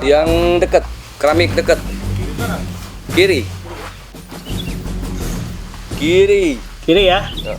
Yang dekat, keramik dekat. Kiri. Kiri. Kiri ya. Ya.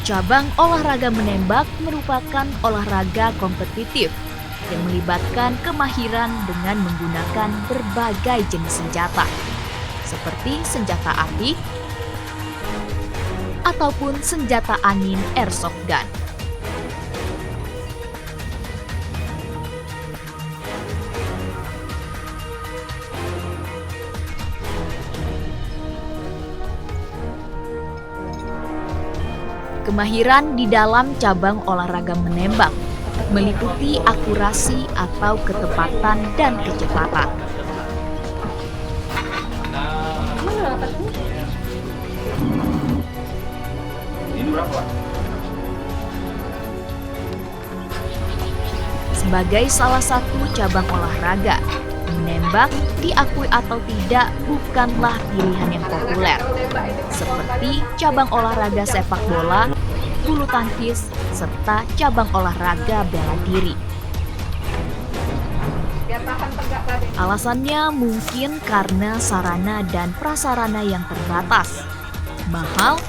Cabang olahraga menembak merupakan olahraga kompetitif yang melibatkan kemahiran dengan menggunakan berbagai jenis senjata, seperti senjata api ataupun senjata angin airsoft gun. Kemahiran di dalam cabang olahraga menembak meliputi akurasi atau ketepatan dan kecepatan. Sebagai salah satu cabang olahraga, menembak diakui atau tidak bukanlah pilihan yang populer, seperti cabang olahraga sepak bola, bulu tangkis, serta cabang olahraga bela diri. Alasannya mungkin karena sarana dan prasarana yang terbatas, mahal,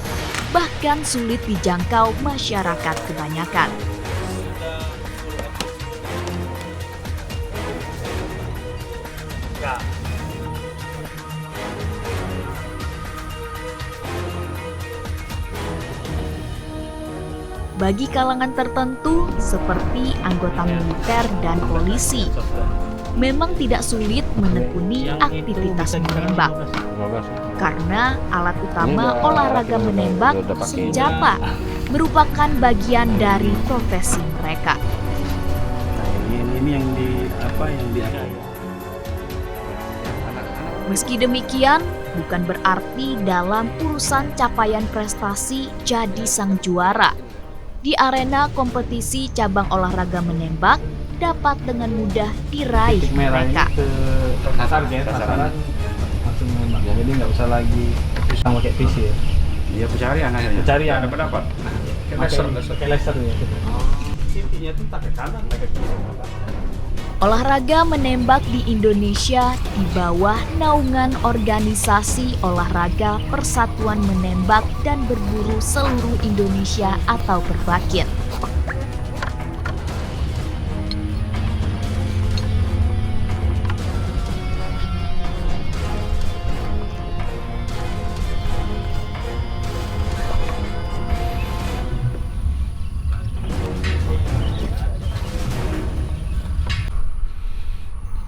bahkan sulit dijangkau masyarakat kebanyakan. Bagi kalangan tertentu seperti anggota militer dan polisi, memang tidak sulit menekuni aktivitas menembak. Karena alat utama olahraga menembak, senjata, merupakan bagian dari profesi mereka. Ini yang di Meski demikian, bukan berarti dalam urusan capaian prestasi jadi sang juara. Di arena kompetisi cabang olahraga menembak dapat dengan mudah diraih mereka. Sasaran langsung menembak. Ya, jadi nggak usah lagi pakai PC ya. Iya, pencarian akhirnya. Pencarian. Ada pendapat. Pakai laser ya. Intinya tuh tak ke kanan, tak ke kiri. Olahraga menembak di Indonesia di bawah naungan organisasi olahraga Persatuan Menembak dan Berburu Seluruh Indonesia atau Perbakin.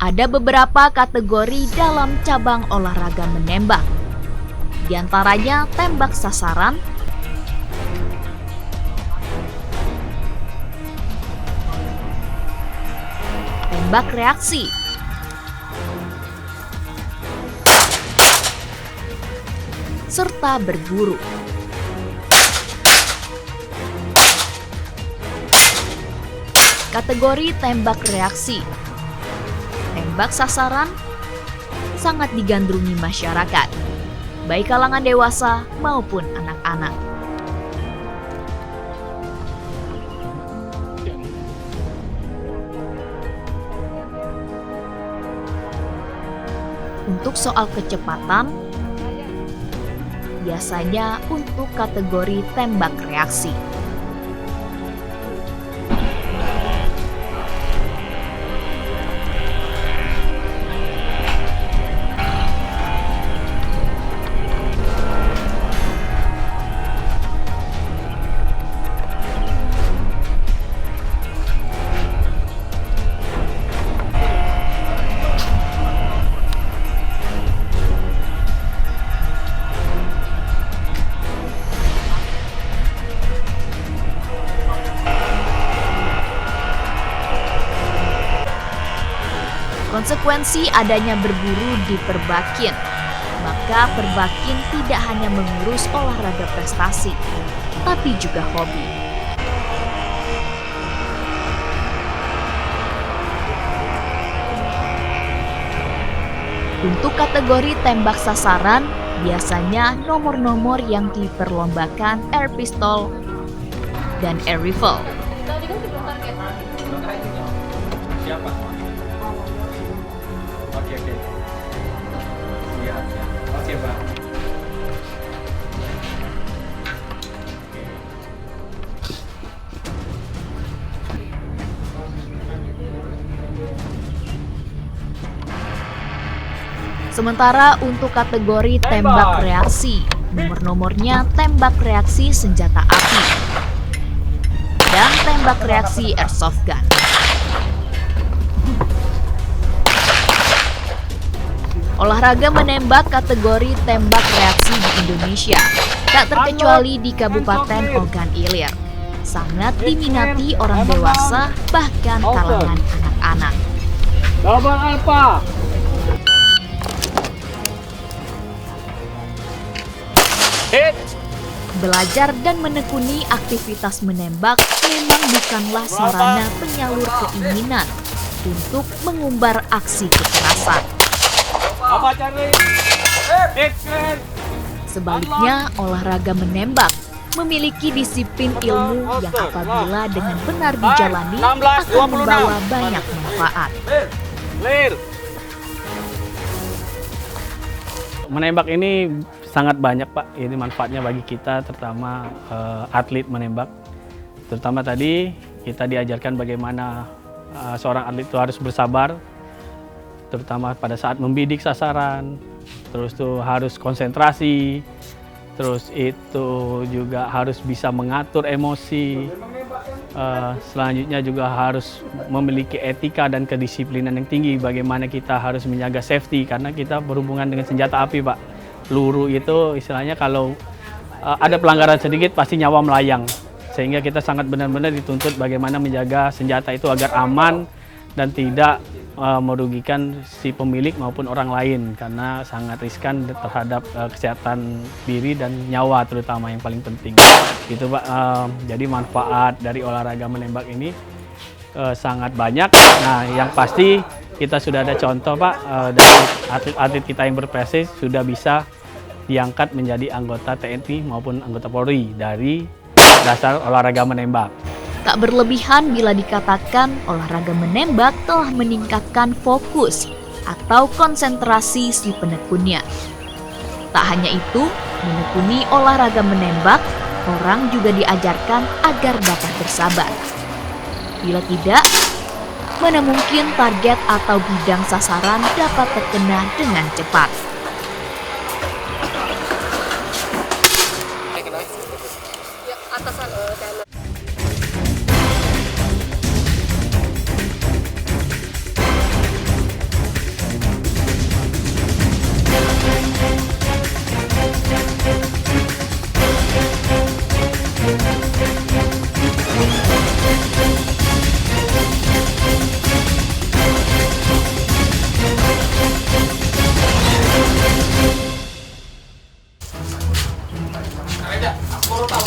Ada beberapa kategori dalam cabang olahraga menembak. Di antaranya tembak sasaran, tembak reaksi, serta berburu. Kategori tembak reaksi. Tembak sasaran sangat digandrungi masyarakat, baik kalangan dewasa maupun anak-anak. Untuk soal kecepatan, biasanya untuk kategori tembak reaksi. Konsekuensi adanya berburu di Perbakin, maka Perbakin tidak hanya mengurus olahraga prestasi, tapi juga hobi. Untuk kategori tembak sasaran, biasanya nomor-nomor yang diperlombakan air pistol dan air rifle. Siapa? Oke. Siap. Oke, Pak. Sementara untuk kategori tembak reaksi, nomor-nomornya tembak reaksi senjata api dan tembak reaksi airsoft gun. Olahraga menembak kategori tembak reaksi di Indonesia, tak terkecuali di Kabupaten Ogan Ilir, sangat diminati orang dewasa bahkan kalangan anak-anak. Double Alpha. Belajar dan menekuni aktivitas menembak memang bukanlah sarana penyalur keinginan untuk mengumbar aksi kekerasan. Apa cari? Sebaliknya, olahraga menembak memiliki disiplin ilmu yang apabila dengan benar dijalani akan membawa banyak manfaat. Menembak ini sangat banyak, Pak. Ini manfaatnya bagi kita, terutama atlet menembak. Terutama tadi kita diajarkan bagaimana seorang atlet itu harus bersabar, terutama pada saat membidik sasaran, terus tuh harus konsentrasi, terus itu juga harus bisa mengatur emosi. Selanjutnya juga harus memiliki etika dan kedisiplinan yang tinggi, bagaimana kita harus menjaga safety, karena kita berhubungan dengan senjata api, Pak. Peluru itu istilahnya kalau ada pelanggaran sedikit pasti nyawa melayang, sehingga kita sangat benar-benar dituntut bagaimana menjaga senjata itu agar aman dan tidak merugikan si pemilik maupun orang lain, karena sangat riskan terhadap kesehatan diri dan nyawa terutama yang paling penting. Gitu, Pak. Jadi manfaat dari olahraga menembak ini sangat banyak. Nah, yang pasti kita sudah ada contoh, Pak, dari atlet-atlet kita yang berprestasi sudah bisa diangkat menjadi anggota TNI maupun anggota Polri dari dasar olahraga menembak. Tak berlebihan bila dikatakan olahraga menembak telah meningkatkan fokus atau konsentrasi si penekunnya. Tak hanya itu, menekuni olahraga menembak, orang juga diajarkan agar dapat bersabar. Bila tidak, mana mungkin target atau bidang sasaran dapat terkena dengan cepat.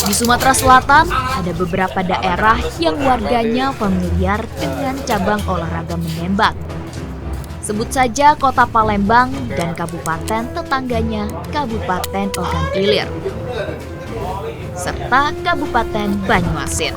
Di Sumatera Selatan, ada beberapa daerah yang warganya familiar dengan cabang olahraga menembak. Sebut saja Kota Palembang dan kabupaten tetangganya, Kabupaten Ogan Ilir, serta Kabupaten Banyuasin.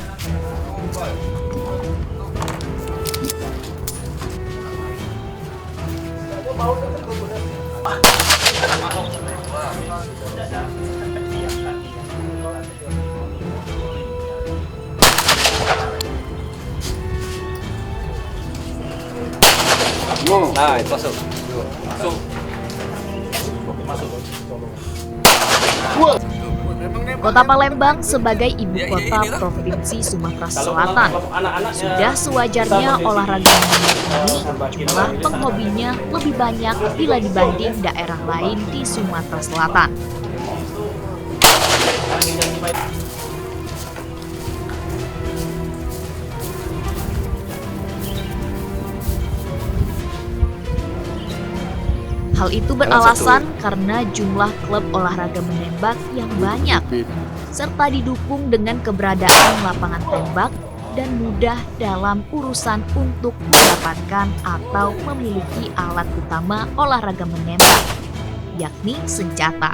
Nah, itu masuk. Kota Palembang sebagai ibu kota Provinsi Sumatera Selatan, sudah sewajarnya olahraga menembak ini jumlah penghobinya lebih banyak bila dibanding daerah lain di Sumatera Selatan. Hal itu beralasan karena jumlah klub olahraga menembak yang banyak, serta didukung dengan keberadaan lapangan tembak dan mudah dalam urusan untuk mendapatkan atau memiliki alat utama olahraga menembak, yakni senjata.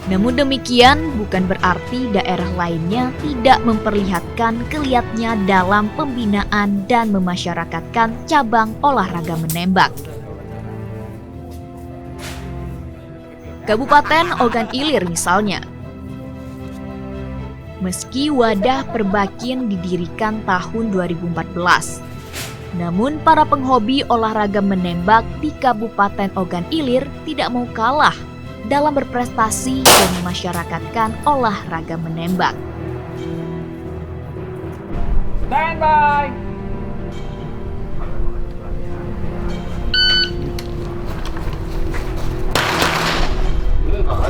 Namun demikian bukan berarti daerah lainnya tidak memperlihatkan kelihatnya dalam pembinaan dan memasyarakatkan cabang olahraga menembak. Kabupaten Ogan Ilir misalnya. Meski wadah Perbakin didirikan tahun 2014, namun para penghobi olahraga menembak di Kabupaten Ogan Ilir tidak mau kalah dalam berprestasi dan memasyarakatkan olahraga menembak. Stand by.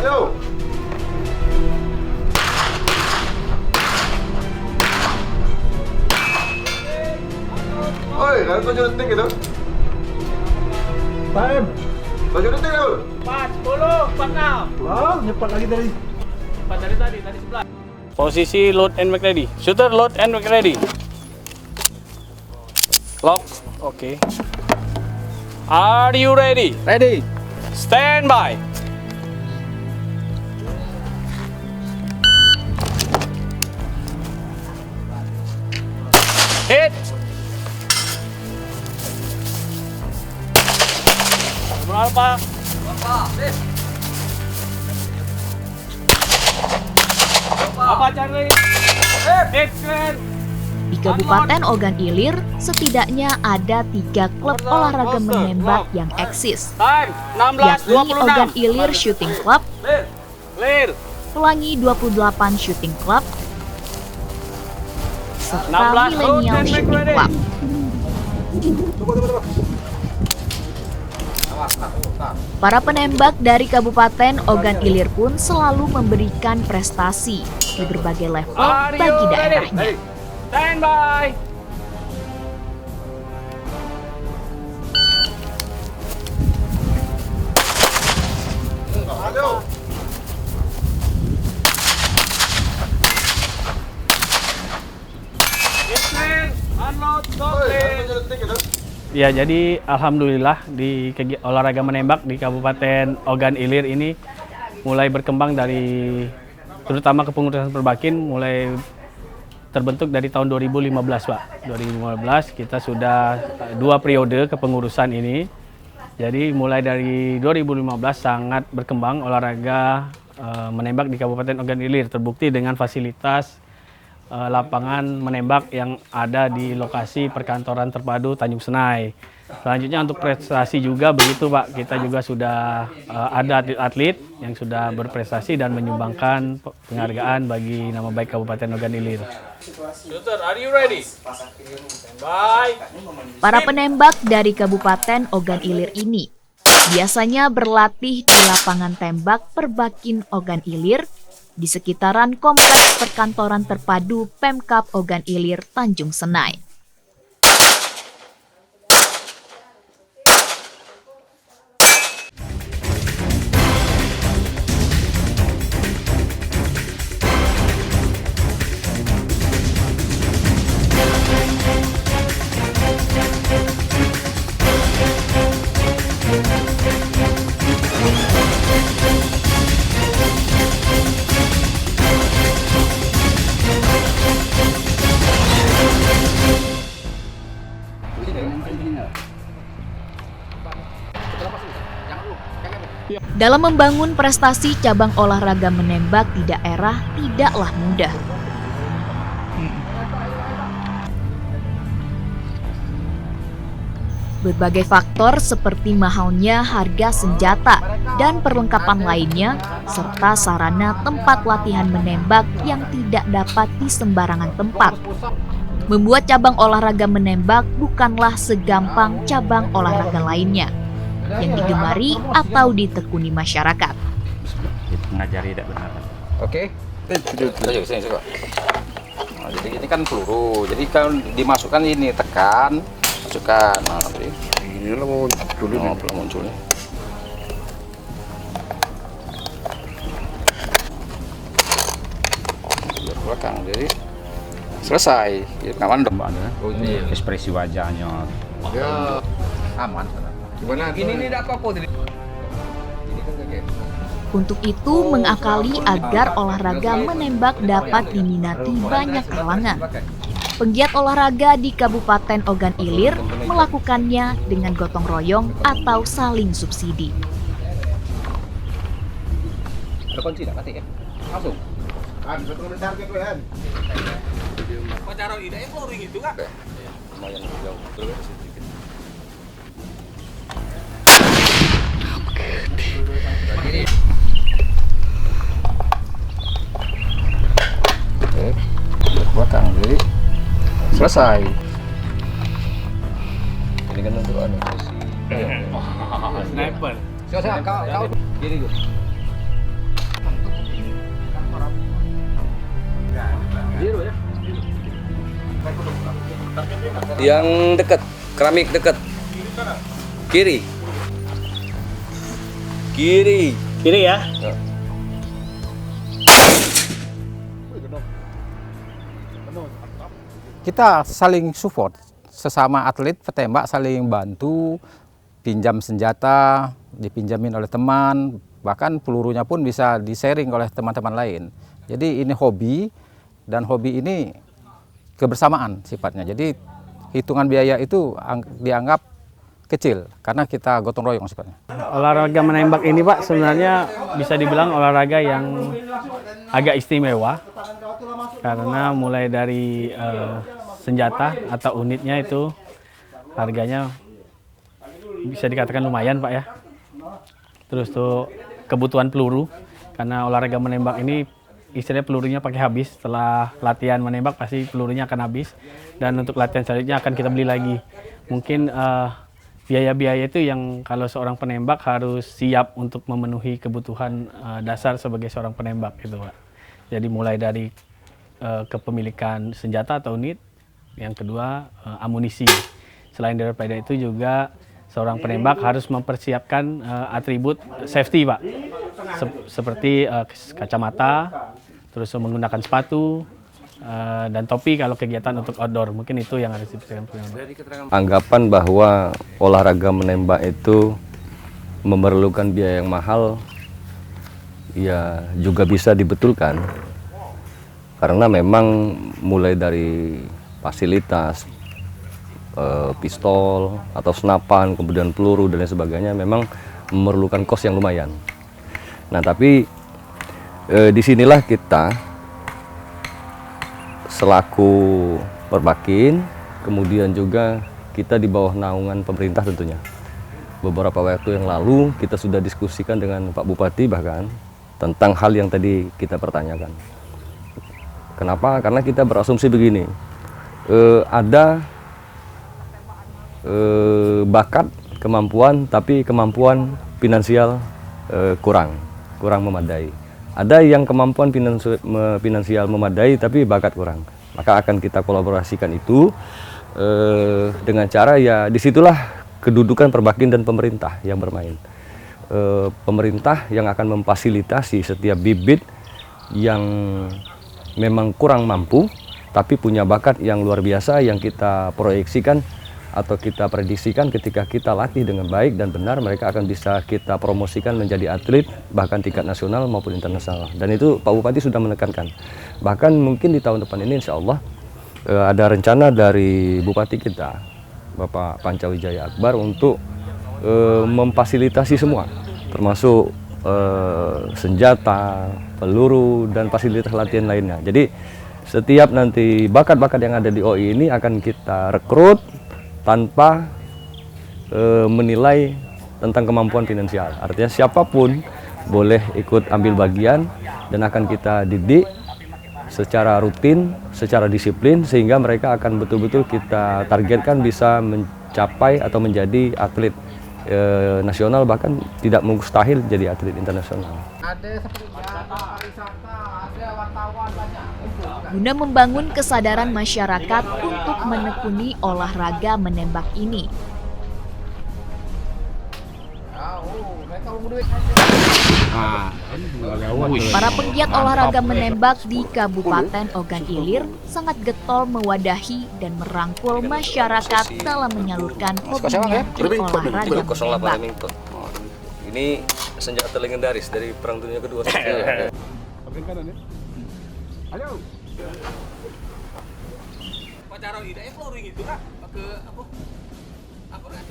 Ayo. Oi, kalau 7 detik gitu. Time. 7 detik dulu. 4, 10, 46. Wow, cepat lagi dari. Cepat dari tadi 11. Posisi load and make ready. Shooter load and make ready. Lock. Oke. Are you ready? Ready. Stand by. Hit. Berapa? Apa Charlie? Hit. Di Kabupaten Ogan Ilir, setidaknya ada 3 klub olahraga menembak yang eksis, Time. 16, yakni 26. Ogan Ilir Shooting Club, Clear. Clear. Pelangi 28 Shooting Club, serta 16 Millennial road, Shooting ready. Club. Para penembak dari Kabupaten Ogan Ilir pun selalu memberikan prestasi di berbagai level Are bagi you daerahnya. ready? Stand by. Ayo. Clear. Unload. Go Oi, clear. kalau 7 detik gitu. Ya, jadi alhamdulillah di olahraga menembak di Kabupaten Ogan Ilir ini mulai berkembang dari terutama kepengurusan Perbakin mulai terbentuk dari tahun 2015, Pak. 2015 kita sudah 2 periode kepengurusan ini. Jadi mulai dari 2015 sangat berkembang olahraga menembak di Kabupaten Ogan Ilir, terbukti dengan fasilitas lapangan menembak yang ada di lokasi perkantoran terpadu Tanjung Senai. Selanjutnya untuk prestasi juga begitu Pak, kita juga sudah ada atlet-atlet yang sudah berprestasi dan menyumbangkan penghargaan bagi nama baik Kabupaten Ogan Ilir. Shooter, are you ready? Stand by. Para penembak dari Kabupaten Ogan Ilir ini biasanya berlatih di lapangan tembak Perbakin Ogan Ilir di sekitaran kompleks perkantoran terpadu Pemkab Ogan Ilir Tanjung Senai. Dalam membangun prestasi cabang olahraga menembak di daerah tidaklah mudah. Berbagai faktor seperti mahalnya harga senjata dan perlengkapan lainnya, serta sarana tempat latihan menembak yang tidak dapat di sembarangan tempat, membuat cabang olahraga menembak bukanlah segampang cabang olahraga lainnya yang digemari atau ditekuni masyarakat. Mengajari tidak benar. Oke. Sini coba. Nah, jadi ini kan peluru, jadi kalau dimasukkan ini tekan, masukkan. Nah, nanti Ini lah mau dulu. belum muncul nih. Ke belakang, jadi selesai. Jadi kawan dong. Ekspresi wajahnya Ya, Aman. gimana? Ini tidak apa-apa tadi. Untuk itu, mengakali agar olahraga menembak dapat diminati banyak kalangan. Penggiat olahraga di Kabupaten Ogan Ilir melakukannya dengan gotong royong atau saling subsidi. Ada kunci tak mati ya? Langsung. Satu bentar ke kan? Pacaran ide yang peluru itu kan? Lumayan jauh. Oke, ke belakang, jadi selesai. Ini kan untuk anu posisi. Sniper. Siapa kau kiri dulu. Yang dekat, keramik dekat. Kiri. Kiri. Kiri ya. Kita saling support, sesama atlet petembak saling bantu, pinjam senjata, dipinjamin oleh teman, bahkan pelurunya pun bisa di-sharing oleh teman-teman lain. Jadi ini hobi, dan hobi ini kebersamaan sifatnya. Jadi hitungan biaya itu dianggap kecil, karena kita gotong royong sifatnya. Olahraga menembak ini Pak sebenarnya bisa dibilang olahraga yang agak istimewa. Karena mulai dari senjata atau unitnya itu harganya bisa dikatakan lumayan Pak ya. Terus tuh kebutuhan peluru, karena olahraga menembak ini istilahnya pelurunya pakai habis. Setelah latihan menembak pasti pelurunya akan habis, dan untuk latihan selanjutnya akan kita beli lagi. Mungkin biaya-biaya itu yang kalau seorang penembak harus siap untuk memenuhi kebutuhan dasar sebagai seorang penembak gitu Pak. Jadi mulai dari kepemilikan senjata atau unit, yang kedua amunisi. Selain daripada itu juga seorang penembak harus mempersiapkan atribut safety Pak, seperti kacamata, terus menggunakan sepatu, dan topi kalau kegiatan untuk outdoor. Mungkin itu yang harus dipersiapkan. Anggapan bahwa olahraga menembak itu memerlukan biaya yang mahal, ya juga bisa dibetulkan. Karena memang mulai dari fasilitas, pistol atau senapan, kemudian peluru dan lain sebagainya memang memerlukan kos yang lumayan. Nah tapi disinilah kita selaku Perbakin, kemudian juga kita di bawah naungan pemerintah tentunya. Beberapa waktu yang lalu kita sudah diskusikan dengan Pak Bupati bahkan tentang hal yang tadi kita pertanyakan. Kenapa? Karena kita berasumsi begini, ada bakat, kemampuan, tapi kemampuan finansial kurang memadai. Ada yang kemampuan finansial memadai, tapi bakat kurang. Maka akan kita kolaborasikan itu dengan cara ya disitulah kedudukan Perbakin dan pemerintah yang bermain. Pemerintah yang akan memfasilitasi setiap bibit yang memang kurang mampu, tapi punya bakat yang luar biasa yang kita proyeksikan atau kita prediksikan ketika kita latih dengan baik dan benar, mereka akan bisa kita promosikan menjadi atlet bahkan tingkat nasional maupun internasional. Dan itu Pak Bupati sudah menekankan. Bahkan mungkin di tahun depan ini insya Allah ada rencana dari Bupati kita, Bapak Pancawijaya Akbar, untuk memfasilitasi semua, termasuk senjata, peluru, dan fasilitas latihan lainnya. Jadi setiap nanti bakat-bakat yang ada di OI ini akan kita rekrut tanpa menilai tentang kemampuan finansial. Artinya siapapun boleh ikut ambil bagian dan akan kita didik secara rutin, secara disiplin, sehingga mereka akan betul-betul kita targetkan bisa mencapai atau menjadi atlet nasional, bahkan tidak mustahil jadi atlet internasional. Ada seperti pariwisata, ada wartawan banyak. Guna membangun kesadaran masyarakat untuk menekuni olahraga menembak ini. Para penggiat olahraga menembak di Kabupaten Ogan Ilir sangat getol mewadahi dan merangkul masyarakat dalam menyalurkan hobinya di olahraga menembak. Ini senjata legendaris dari Perang Dunia Kedua. Pak cara ide flooring itu kak ke apa? Apa kan?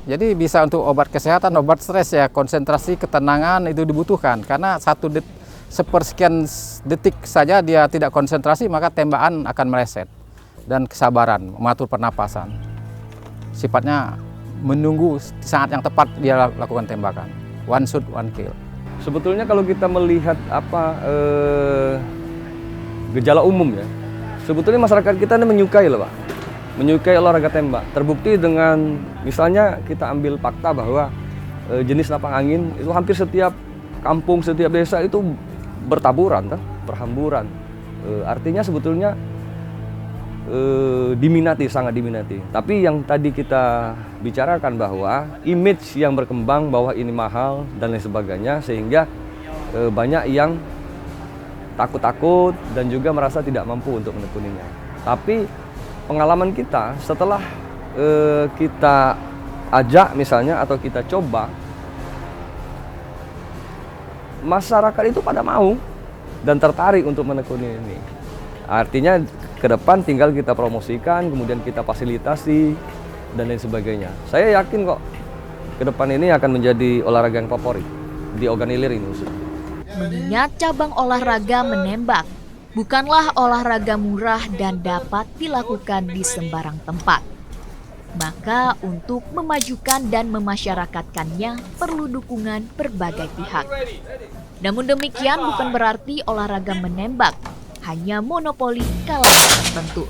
Jadi bisa untuk obat kesehatan, obat stres ya, konsentrasi, ketenangan itu dibutuhkan. Karena sepersekian detik saja dia tidak konsentrasi, maka tembakan akan meleset. Dan kesabaran, mengatur pernapasan. Sifatnya menunggu saat yang tepat dia lakukan tembakan. One shot, one kill. Sebetulnya kalau kita melihat gejala umum ya, sebetulnya masyarakat kita ini menyukai loh Pak. Menyukai olahraga tembak. Terbukti dengan misalnya kita ambil fakta bahwa jenis lapang angin itu hampir setiap kampung, setiap desa itu bertaburan, berhamburan. Artinya sebetulnya diminati, sangat diminati. Tapi yang tadi kita bicarakan bahwa image yang berkembang bahwa ini mahal dan lain sebagainya, sehingga banyak yang takut-takut dan juga merasa tidak mampu untuk menekuninya. Tapi pengalaman kita setelah kita ajak misalnya atau kita coba, masyarakat itu pada mau dan tertarik untuk menekuni ini. Artinya ke depan tinggal kita promosikan, kemudian kita fasilitasi dan lain sebagainya. Saya yakin kok ke depan ini akan menjadi olahraga yang favorit di Ogan Ilir ini. Mengingat cabang olahraga menembak bukanlah olahraga murah dan dapat dilakukan di sembarang tempat. Maka untuk memajukan dan memasyarakatkannya perlu dukungan berbagai pihak. Namun demikian bukan berarti olahraga menembak hanya monopoli kalangan tertentu.